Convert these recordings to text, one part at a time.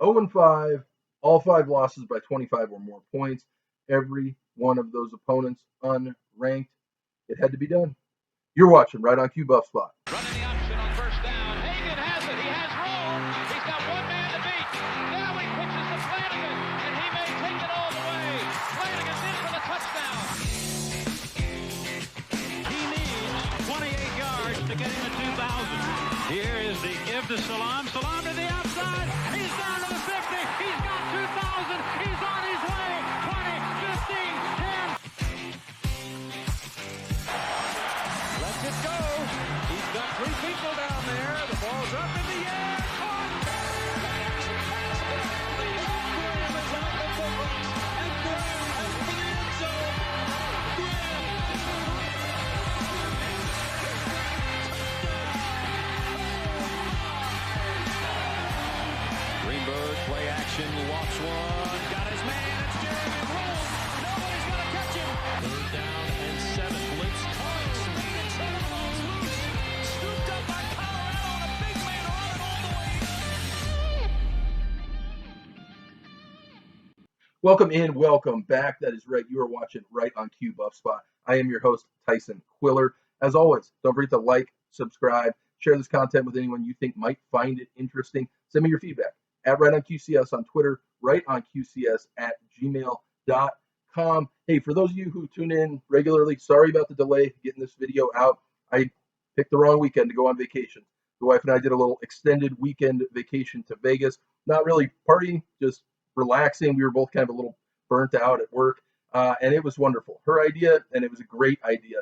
0-5, all 5 losses by 25 or more points. Every one of those opponents unranked. It had to be done. You're watching Right on Cue Buff Spot. Running the option on first down. Hagan has it. He has room. He's got one man to beat. Now he pitches to Flanagan, and he may take it all the way. Flanagan's in for the touchdown. He needs 28 yards to get into 2,000. Here is the give to Salaam. Salaam to the outside. He's down to the 50. He's got 2,000. He's on his way. 20, 15, 10. Let's it go. He's got 3 people down there. The ball's up in the air. Greenberg, play action, walks one, got his man, it's Jeremy Brown. Nobody's going to catch him. 3rd down and 7, blitz. Scooped up by Colorado, and a big man running all the way. Welcome in, welcome back. That is right. You are watching Right on Cue Buff Spot. I am your host, Tyson Quiller. As always, don't forget to like, subscribe, share this content with anyone you think might find it interesting. Send me your feedback at RightOnQCS on Twitter, RightOnQCS@gmail.com. Hey, for those of you who tune in regularly, sorry about the delay getting this video out. I picked the wrong weekend to go on vacation. The wife and I did a little extended weekend vacation to Vegas. Not really partying, just relaxing. We were both kind of a little burnt out at work, and it was wonderful. Her idea, and it was a great idea.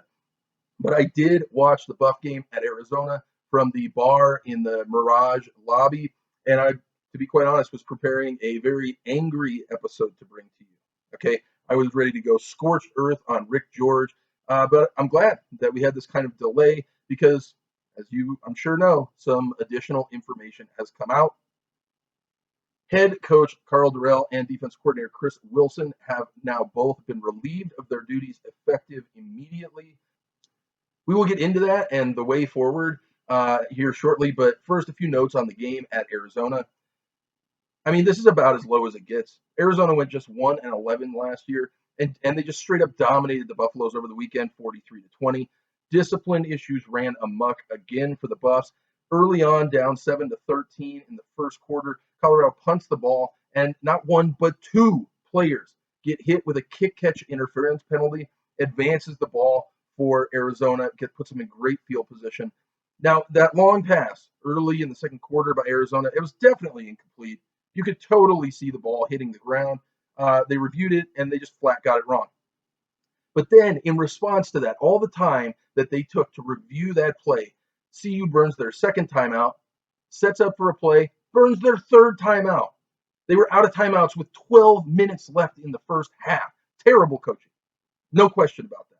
But I did watch the Buff game at Arizona from the bar in the Mirage lobby, and I, to be quite honest, was preparing a very angry episode to bring to you. Okay, I was ready to go scorched earth on Rick George, but I'm glad that we had this kind of delay because, as you I'm sure know, some additional information has come out. Head coach Karl Dorrell and defense coordinator Chris Wilson have now both been relieved of their duties effective immediately. We will get into that and the way forward here shortly, but first, a few notes on the game at Arizona. I mean, this is about as low as it gets. Arizona went just 1-11 last year, and they just straight up dominated the Buffaloes over the weekend, 43-20. Discipline issues ran amok again for the Buffs. Early on, down 7-13 in the first quarter, Colorado punts the ball, and not one but 2 players get hit with a kick-catch interference penalty, advances the ball for Arizona, puts them in great field position. Now, that long pass early in the second quarter by Arizona, it was definitely incomplete. You could totally see the ball hitting the ground. They reviewed it, and they just flat got it wrong. But then, in response to that, all the time that they took to review that play, CU burns their second timeout, sets up for a play, burns their third timeout. They were out of timeouts with 12 minutes left in the first half. Terrible coaching. No question about that.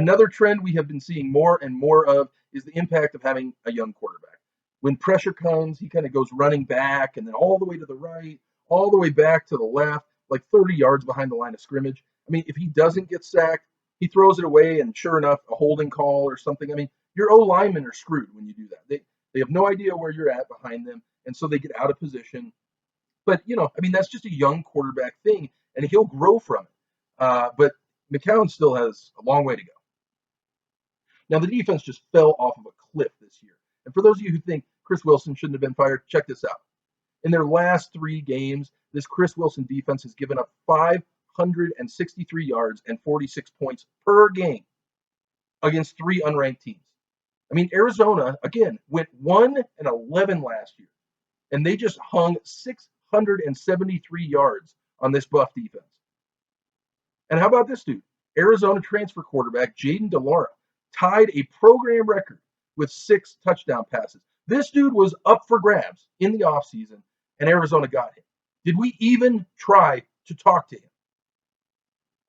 Another trend we have been seeing more and more of is the impact of having a young quarterback. When pressure comes, he kind of goes running back and then all the way to the right, all the way back to the left, like 30 yards behind the line of scrimmage. I mean, if he doesn't get sacked, he throws it away, and sure enough, a holding call or something. I mean, your O-linemen are screwed when you do that. They have no idea where you're at behind them, and so they get out of position. But, I mean, that's just a young quarterback thing, and he'll grow from it. But McCown still has a long way to go. Now, the defense just fell off of a cliff this year. And for those of you who think Chris Wilson shouldn't have been fired, check this out. In their last 3 games, this Chris Wilson defense has given up 563 yards and 46 points per game against 3 unranked teams. I mean, Arizona, again, went 1-11 last year, and they just hung 673 yards on this Buff defense. And how about this dude? Arizona transfer quarterback Jaden DeLaura tied a program record with 6 touchdown passes. This dude was up for grabs in the offseason, and Arizona got him. Did we even try to talk to him?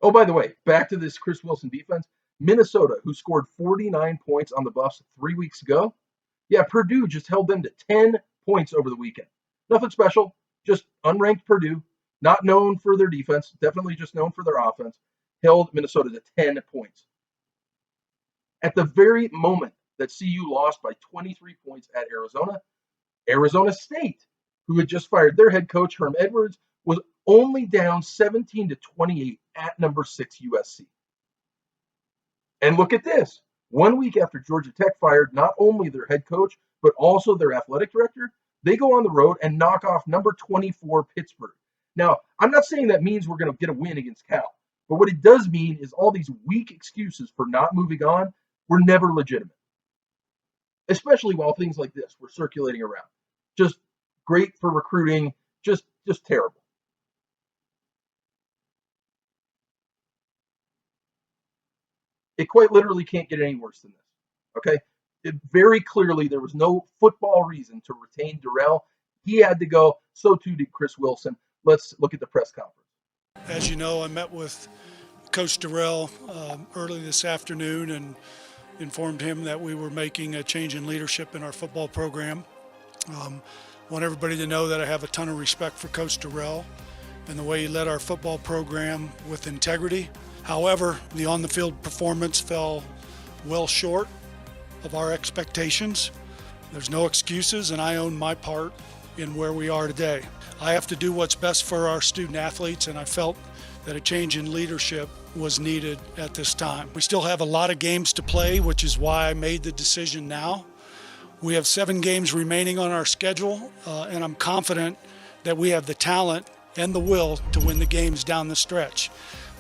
Oh, by the way, back to this Chris Wilson defense. Minnesota, who scored 49 points on the Buffs 3 weeks ago, Purdue just held them to 10 points over the weekend. Nothing special, just unranked Purdue, not known for their defense, definitely just known for their offense, held Minnesota to 10 points. At the very moment that CU lost by 23 points at Arizona, Arizona State who had just fired their head coach, Herm Edwards, was only down 17-28 at number 6 USC. And look at this. 1 week after Georgia Tech fired not only their head coach, but also their athletic director, they go on the road and knock off number 24 Pittsburgh. Now, I'm not saying that means we're going to get a win against Cal, but what it does mean is all these weak excuses for not moving on were never legitimate, especially while things like this were circulating around. Just great for recruiting, just terrible. It quite literally can't get any worse than this, okay? Very clearly, there was no football reason to retain Dorrell. He had to go. So too did Chris Wilson. Let's look at the press conference. As you know, I met with Coach Dorrell early this afternoon and informed him that we were making a change in leadership in our football program. Want everybody to know that I have a ton of respect for Coach Dorrell and the way he led our football program with integrity. However, the on-the-field performance fell well short of our expectations. There's no excuses, and I own my part in where we are today. I have to do what's best for our student athletes, and I felt that a change in leadership was needed at this time. We still have a lot of games to play, which is why I made the decision now. We have 7 games remaining on our schedule, and I'm confident that we have the talent and the will to win the games down the stretch.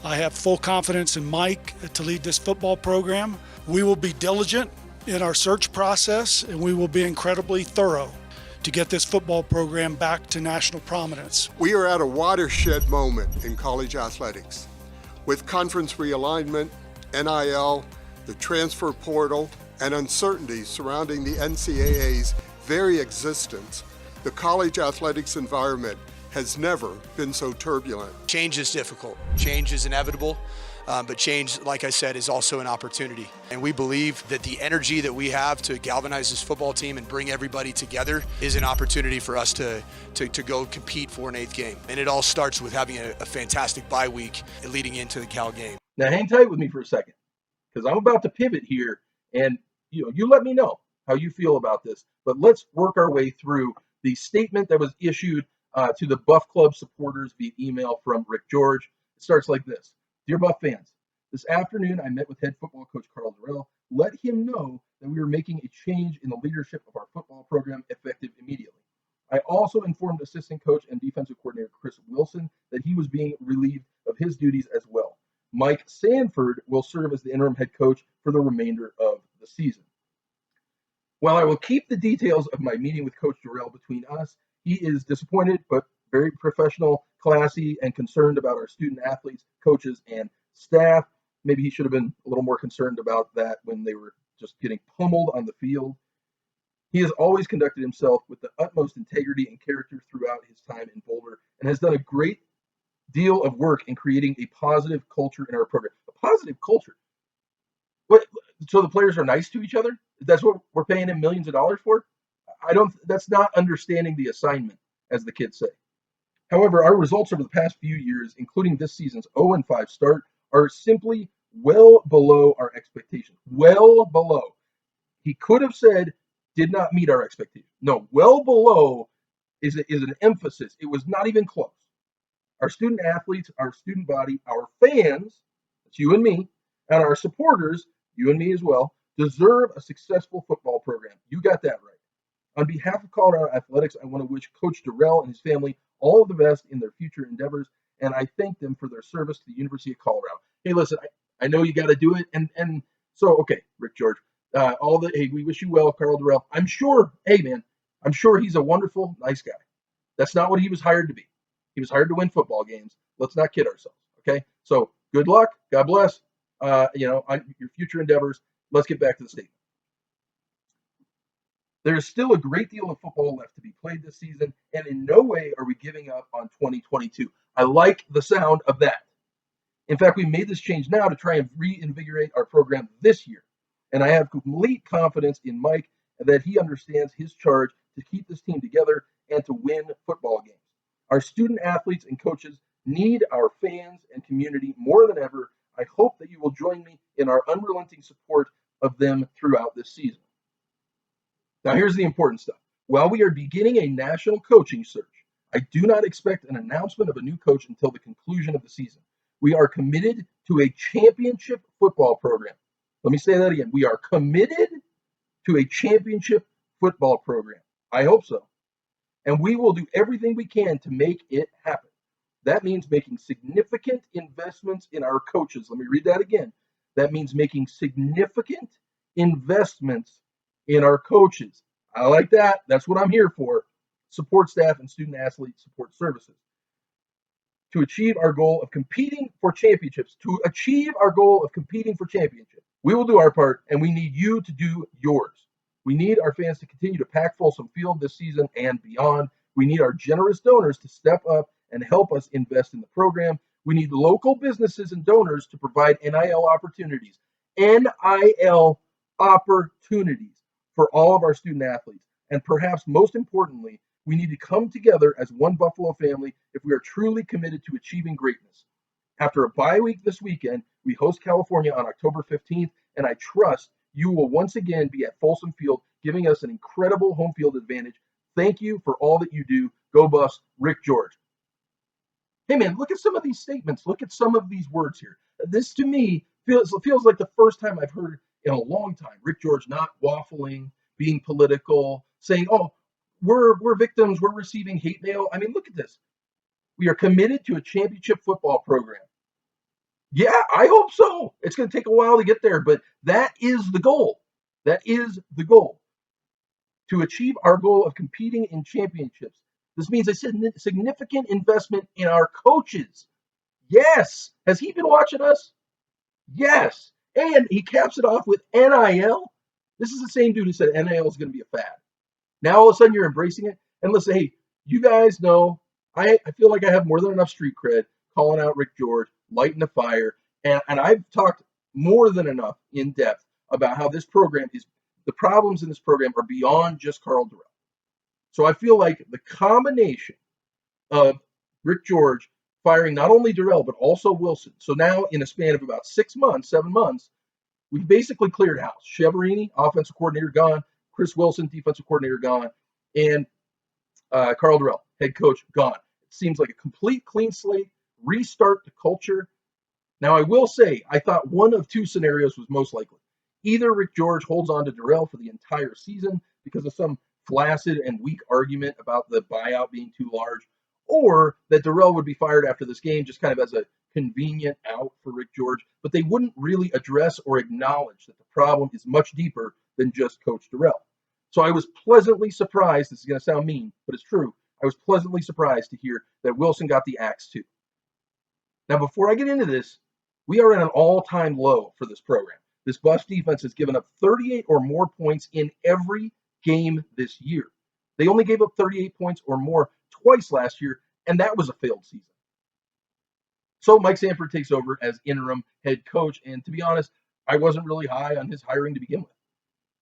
I have full confidence in Mike to lead this football program. We will be diligent in our search process, and we will be incredibly thorough to get this football program back to national prominence. We are at a watershed moment in college athletics. With conference realignment, NIL, the transfer portal, and uncertainty surrounding the NCAA's very existence, the college athletics environment has never been so turbulent. Change is difficult. Change is inevitable, but change, like I said, is also an opportunity. And we believe that the energy that we have to galvanize this football team and bring everybody together is an opportunity for us to go compete for an 8th game. And it all starts with having a fantastic bye week leading into the Cal game. Now hang tight with me for a second, because I'm about to pivot here, and you let me know how you feel about this. But let's work our way through the statement that was issued to the Buff Club supporters via email from Rick George. It starts like this. Dear Buff fans, this afternoon I met with head football coach Karl Dorrell. Let him know that we are making a change in the leadership of our football program effective immediately. I also informed assistant coach and defensive coordinator Chris Wilson that he was being relieved of his duties as well. Mike Sanford will serve as the interim head coach for the remainder of the season. While I will keep the details of my meeting with Coach Dorrell between us, he is disappointed but very professional, classy, and concerned about our student athletes, coaches, and staff. Maybe he should have been a little more concerned about that when they were just getting pummeled on the field. He has always conducted himself with the utmost integrity and character throughout his time in Boulder and has done a great deal of work in creating a positive culture in our program. A positive culture? What? So the players are nice to each other? That's what we're paying him millions of dollars for? That's not understanding the assignment, as the kids say. However, our results over the past few years, including this season's 0-5 start, are simply well below our expectations. Well below. He could have said, did not meet our expectations. No, well below is an emphasis. It was not even close. Our student athletes, our student body, our fans, that's you and me, and our supporters, you and me as well, deserve a successful football program. You got that right. On behalf of Colorado Athletics, I want to wish Coach Dorrell and his family all of the best in their future endeavors, and I thank them for their service to the University of Colorado. Hey, listen, I know you got to do it, and so, okay, Rick George, hey, we wish you well, Karl Dorrell. I'm sure he's a wonderful, nice guy. That's not what he was hired to be. He was hired to win football games. Let's not kid ourselves, okay? So good luck. God bless, on your future endeavors. Let's get back to the statement. There is still a great deal of football left to be played this season, and in no way are we giving up on 2022. I like the sound of that. In fact, we made this change now to try and reinvigorate our program this year, and I have complete confidence in Mike that he understands his charge to keep this team together and to win football games. Our student athletes and coaches need our fans and community more than ever. I hope that you will join me in our unrelenting support of them throughout this season. Now, here's the important stuff. While we are beginning a national coaching search, I do not expect an announcement of a new coach until the conclusion of the season. We are committed to a championship football program. Let me say that again. We are committed to a championship football program. I hope so. And we will do everything we can to make it happen. That means making significant investments in our coaches. Let me read that again. That means making significant investments in our coaches. I like that. That's what I'm here for. Support staff and student athlete support services. To achieve our goal of competing for championships, we will do our part, and we need you to do yours. We need our fans to continue to pack Folsom Field this season and beyond. We need our generous donors to step up and help us invest in the program. We need local businesses and donors to provide NIL opportunities. NIL opportunities for all of our student athletes. And perhaps most importantly, we need to come together as one Buffalo family if we are truly committed to achieving greatness. After a bye week this weekend, we host California on October 15th, and I trust you will once again be at Folsom Field, giving us an incredible home field advantage. Thank you for all that you do. Go Buffs, Rick George. Hey man, look at some of these statements. Look at some of these words here. This to me feels like the first time I've heard in a long time. Rick George not waffling, being political, saying, "Oh, we're victims. We're receiving hate mail." I mean, look at this. We are committed to a championship football program. Yeah, I hope so. It's going to take a while to get there, but that is the goal. That is the goal. To achieve our goal of competing in championships. This means a significant investment in our coaches. Yes. Has he been watching us? Yes. And he caps it off with NIL. This is the same dude who said NIL is going to be a fad. Now all of a sudden you're embracing it. And listen, hey, you guys know I feel like I have more than enough street cred calling out Rick George, lighting the fire. And I've talked more than enough in depth about how this program is, the problems in this program are beyond just Karl Dorrell. So I feel like the combination of Rick George firing not only Dorrell, but also Wilson. So now in a span of about 7 months, we've basically cleared house. Cheverini, offensive coordinator, gone. Chris Wilson, defensive coordinator, gone. And Karl Dorrell, head coach, gone. It seems like a complete clean slate, restart the culture. Now, I will say, I thought one of two scenarios was most likely. Either Rick George holds on to Dorrell for the entire season because of some flaccid and weak argument about the buyout being too large, or that Dorrell would be fired after this game just kind of as a convenient out for Rick George, but they wouldn't really address or acknowledge that the problem is much deeper than just Coach Dorrell. So I was pleasantly surprised, this is going to sound mean, but it's true, I was pleasantly surprised to hear that Wilson got the axe too. Now, before I get into this, we are at an all-time low for this program. This Buffs defense has given up 38 or more points in every game this year. They only gave up 38 points or more twice last year, and that was a failed season. So Mike Sanford takes over as interim head coach, and to be honest, I wasn't really high on his hiring to begin with.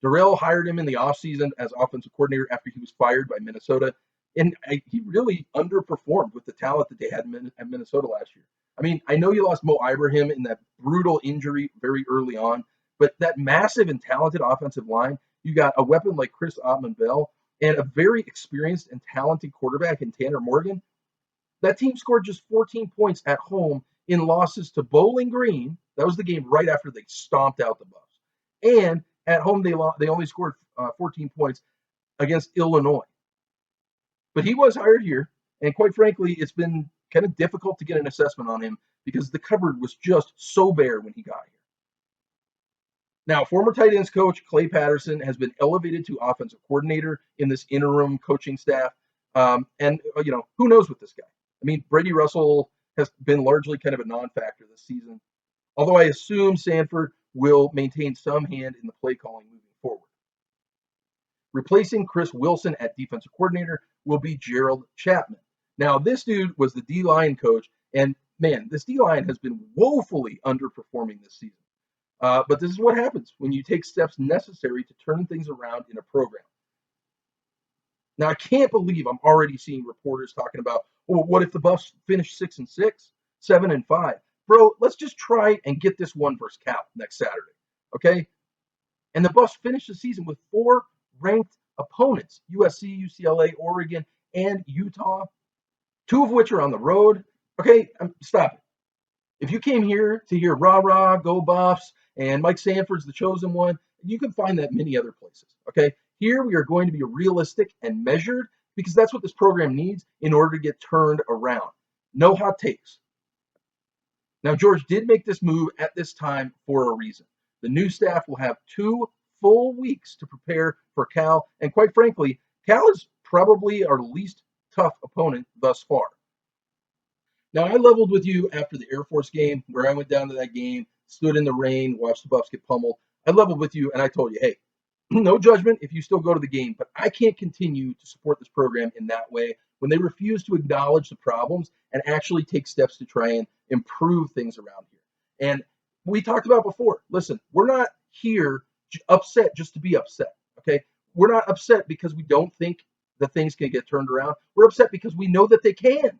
Dorrell hired him in the offseason as offensive coordinator after he was fired by Minnesota, and he really underperformed with the talent that they had at Minnesota last year. I mean, I know you lost Mo Ibrahim in that brutal injury very early on, but that massive and talented offensive line, you got a weapon like Chris Ottman-Bell and a very experienced and talented quarterback in Tanner Morgan. That team scored just 14 points at home in losses to Bowling Green. That was the game right after they stomped out the Buffs. And at home, they only scored 14 points against Illinois. But he was hired here, and quite frankly, it's been kind of difficult to get an assessment on him because the cupboard was just so bare when he got here. Now, former tight ends coach Clay Patterson has been elevated to offensive coordinator in this interim coaching staff. And who knows with this guy? I mean, Brady Russell has been largely kind of a non-factor this season, although I assume Sanford will maintain some hand in the play calling moving forward. Replacing Chris Wilson at defensive coordinator will be Gerald Chapman. Now, this dude was the D-line coach, and man, this D-line has been woefully underperforming this season. But this is what happens when you take steps necessary to turn things around in a program. Now, I can't believe I'm already seeing reporters talking about, well, what if the Buffs finish 6-6, 7-5? Bro, let's just try and get this one versus Cal next Saturday, okay? And the Buffs finish the season with 4 ranked opponents, USC, UCLA, Oregon, and Utah, 2 of which are on the road. Okay, stop it. If you came here to hear rah rah, go Buffs, and Mike Sanford's the chosen one, you can find that many other places. Okay, here we are going to be realistic and measured because that's what this program needs in order to get turned around. No hot takes. Now, George did make this move at this time for a reason. The new staff will have 2 full weeks to prepare for Cal, and quite frankly, Cal is probably our least tough opponent thus far. Now, I leveled with you after the Air Force game where I went down to that game, stood in the rain, watched the Buffs get pummeled. I leveled with you and I told you, hey, no judgment if you still go to the game, but I can't continue to support this program in that way when they refuse to acknowledge the problems and actually take steps to try and improve things around here. And we talked about before, listen, we're not here upset just to be upset, okay? We're not upset because we don't think that things can get turned around. We're upset because we know that they can.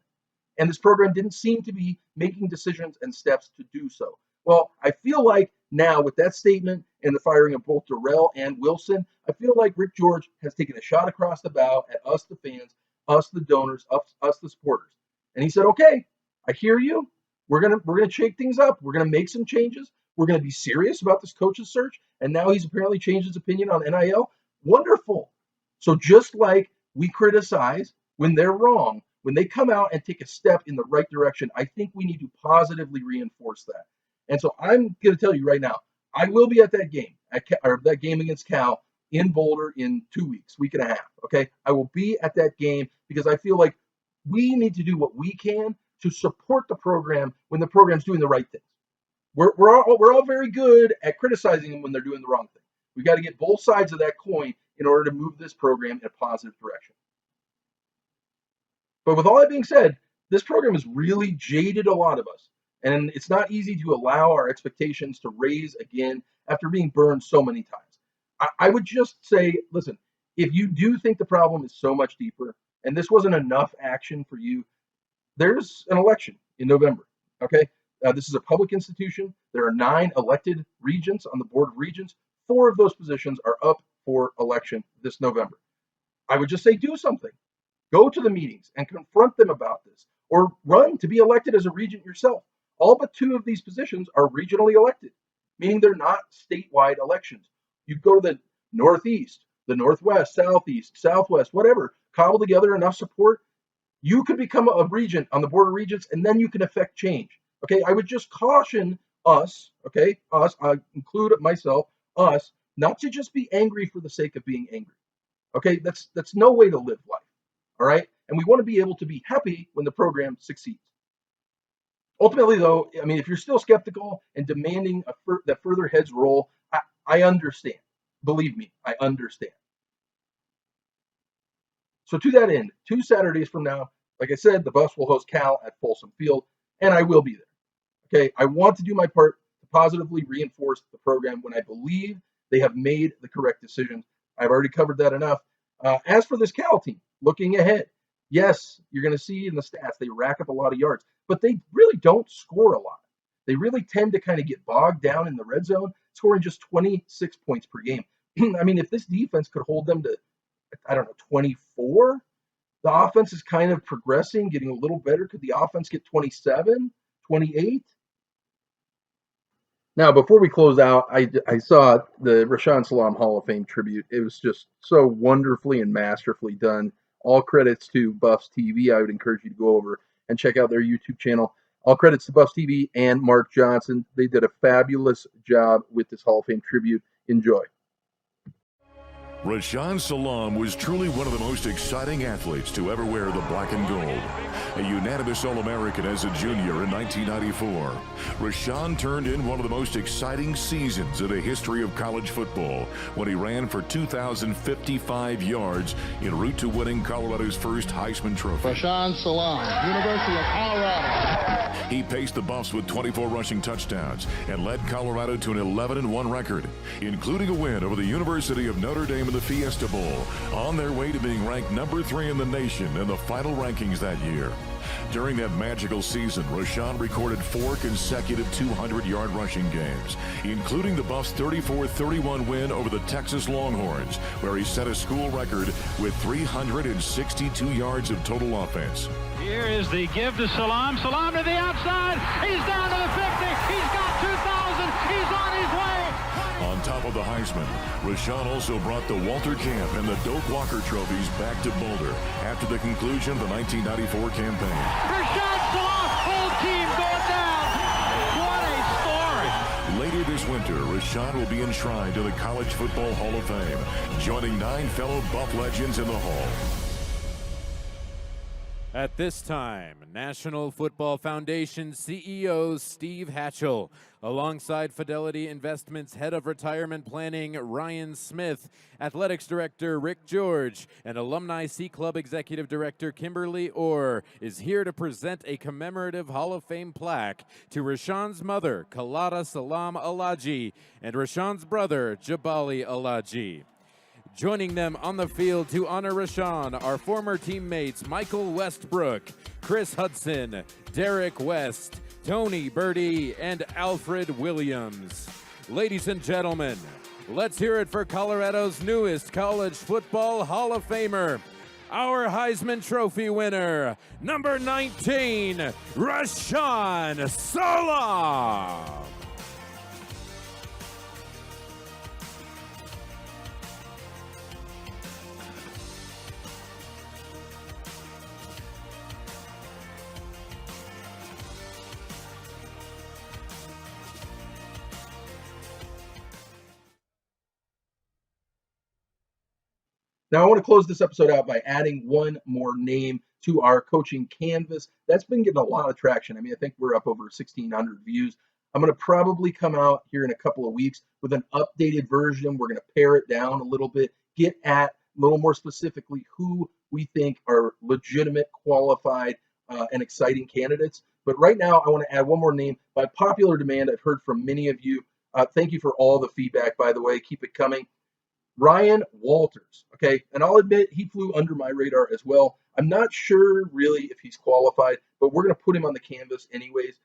And this program didn't seem to be making decisions and steps to do so. Well, I feel like now with that statement and the firing of both Dorrell and Wilson, I feel like Rick George has taken a shot across the bow at us, the fans, us, the donors, us, the supporters. And he said, okay, I hear you. We're gonna shake things up. We're gonna make some changes. We're gonna be serious about this coach's search. And now he's apparently changed his opinion on NIL. Wonderful. So just like we criticize when they're wrong, when they come out and take a step in the right direction, I think we need to positively reinforce that. And so I'm going to tell you right now, I will be at that game, that game against Cal in Boulder in 2 weeks, week and a half. Okay, I will be at that game because I feel like we need to do what we can to support the program when the program's doing the right things. We're all very good at criticizing them when they're doing the wrong thing. We got to get both sides of that coin in order to move this program in a positive direction. But with all that being said, this program has really jaded a lot of us. And it's not easy to allow our expectations to raise again after being burned so many times. I would just say, listen, if you do think the problem is so much deeper and this wasn't enough action for you, there's an election in November, okay? This is a public institution. There are 9 elected regents on the Board of Regents. 4 of those positions are up for election this November. I would just say do something. Go to the meetings and confront them about this, or run to be elected as a regent yourself. All but 2 of these positions are regionally elected, meaning they're not statewide elections. You go to the Northeast, the Northwest, Southeast, Southwest, whatever, cobble together enough support, you could become a regent on the Board of Regents, and then you can affect change. Okay, I would just caution us, okay, us, I include myself, us, not to just be angry for the sake of being angry. Okay, that's no way to live life. All right, and we want to be able to be happy when the program succeeds. Ultimately, though, I mean, if you're still skeptical and demanding that further heads roll, I understand. Believe me, I understand. So to that end, 2 Saturdays from now, like I said, the Buffs will host Cal at Folsom Field, and I will be there. Okay, I want to do my part to positively reinforce the program when I believe they have made the correct decisions. I've already covered that enough. As for this Cal team, looking ahead, yes, you're going to see in the stats they rack up a lot of yards, but they really don't score a lot. They really tend to kind of get bogged down in the red zone, scoring just 26 points per game. I mean, if this defense could hold them to, 24, the offense is kind of progressing, getting a little better. Could the offense get 27, 28? Now, before we close out, I saw the Rashaan Salaam Hall of Fame tribute. It was just so wonderfully and masterfully done. All credits to Buffs TV. I would encourage you to go over and check out their YouTube channel. All credits to Buffs TV and Mark Johnson. They did a fabulous job with this Hall of Fame tribute. Enjoy. Rashaan Salaam was truly one of the most exciting athletes to ever wear the black and gold. A unanimous All-American as a junior in 1994, Rashaan turned in one of the most exciting seasons in the history of college football when he ran for 2,055 yards en route to winning Colorado's first Heisman Trophy. Rashaan Salaam, University of Colorado. He paced the Buffs with 24 rushing touchdowns and led Colorado to an 11-1 record, including a win over the University of Notre Dame in the Fiesta Bowl, on their way to being ranked number 3 in the nation in the final rankings that year. During that magical season, Rashaan recorded 4 consecutive 200-yard rushing games, including the Buffs' 34-31 win over the Texas Longhorns, where he set a school record with 362 yards of total offense. Here is the give to Salaam. Salaam to the outside. He's down to the 50. He's got 2,000. He's on his way. On top of the Heisman, Rashaan also brought the Walter Camp and the Doak Walker trophies back to Boulder after the conclusion of the 1994 campaign. Rashaan Salaam, whole team going down. What a story. Later this winter, Rashaan will be enshrined in the College Football Hall of Fame, joining 9 fellow Buff legends in the Hall. At this time, National Football Foundation CEO Steve Hatchell, alongside Fidelity Investments Head of Retirement Planning Ryan Smith, Athletics Director Rick George, and Alumni Sea Club Executive Director Kimberly Orr, is here to present a commemorative Hall of Fame plaque to Rashaan's mother, Kalada Salaam Alaji, and Rashaan's brother, Jabali Alaji. Joining them on the field to honor Rashaan are former teammates Michael Westbrook, Chris Hudson, Derek West, Tony Birdie, and Alfred Williams. Ladies and gentlemen, let's hear it for Colorado's newest college football Hall of Famer, our Heisman Trophy winner, number 19, Rashaan Salaam. Now, I want to close this episode out by adding one more name to our coaching canvas. That's been getting a lot of traction. I mean, I think we're up over 1,600 views. I'm going to probably come out here in a couple of weeks with an updated version. We're going to pare it down a little bit, get at a little more specifically who we think are legitimate, qualified, and exciting candidates. But right now, I want to add one more name. By popular demand, I've heard from many of you. Thank you for all the feedback, by the way. Keep it coming. Ryan Walters, okay? And I'll admit he flew under my radar as well. I'm not sure really if he's qualified, but we're going to put him on the canvas anyways.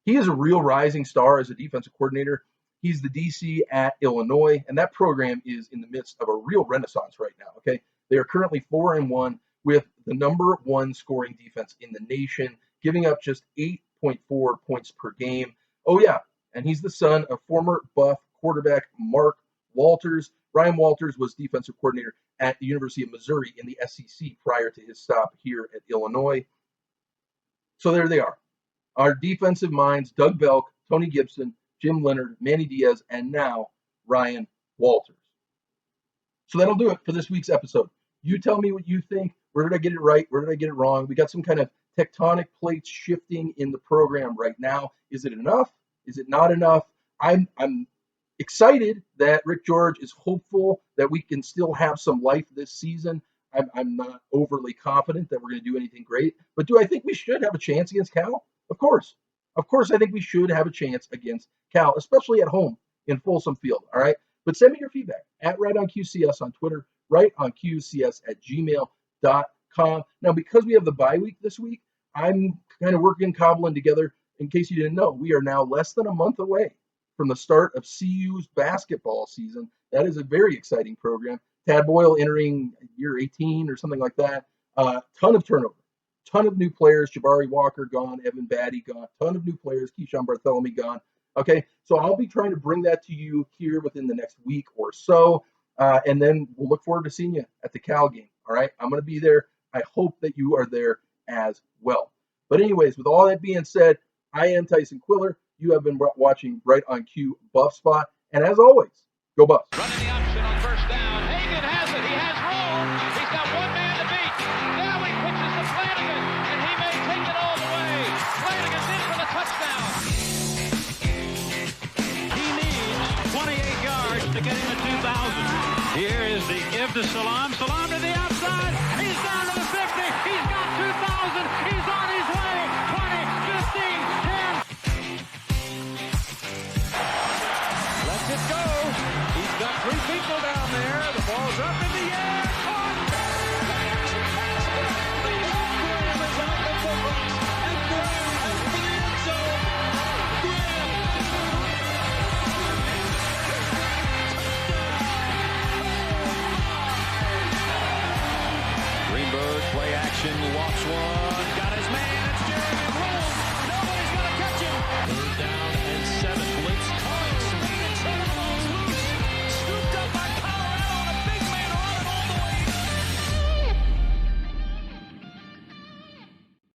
He is a real rising star as a defensive coordinator. He's the DC at Illinois, and that program is in the midst of a real renaissance right now, okay? They are currently 4-1 with the number 1 scoring defense in the nation, giving up just 8.4 points per game. Oh, yeah, and he's the son of former Buff quarterback Mark Walters. Ryan Walters was defensive coordinator at the University of Missouri in the SEC prior to his stop here at Illinois. So there they are. Our defensive minds, Doug Belk, Tony Gibson, Jim Leonard, Manny Diaz, and now Ryan Walters. So that'll do it for this week's episode. You tell me what you think. Where did I get it right? Where did I get it wrong? We got some kind of tectonic plates shifting in the program right now. Is it enough? Is it not enough? I'm excited that Rick George is hopeful that we can still have some life this season. I'm not overly confident that we're going to do anything great. But do I think we should have a chance against Cal? Of course. Of course, I think we should have a chance against Cal, especially at home in Folsom Field. All right. But send me your feedback at RightOnQCS on Twitter, RightOnQCS@gmail.com. Now, because we have the bye week this week, I'm kind of cobbling together. In case you didn't know, we are now less than a month away from the start of CU's basketball season. That is a very exciting program. Tad Boyle entering year 18 or something like that. Ton of turnover. Ton of new players. Jabari Walker gone. Evan Batty gone. Ton of new players. Keyshawn Bartholomew gone. Okay, so I'll be trying to bring that to you here within the next week or so. And then we'll look forward to seeing you at the Cal game. All right, I'm going to be there. I hope that you are there as well. But anyways, with all that being said, I am Tyson Quiller. You have been watching Right on Cue Buff Spot. And as always, go Buffs. Running the option on first down. Hagan has it. He has room. He's got one man to beat. Now he pitches to Flanagan, and he may take it all the way. Flanagan's in for the touchdown. He needs 28 yards to get into 2,000. Here is the give to Salaam. Salaam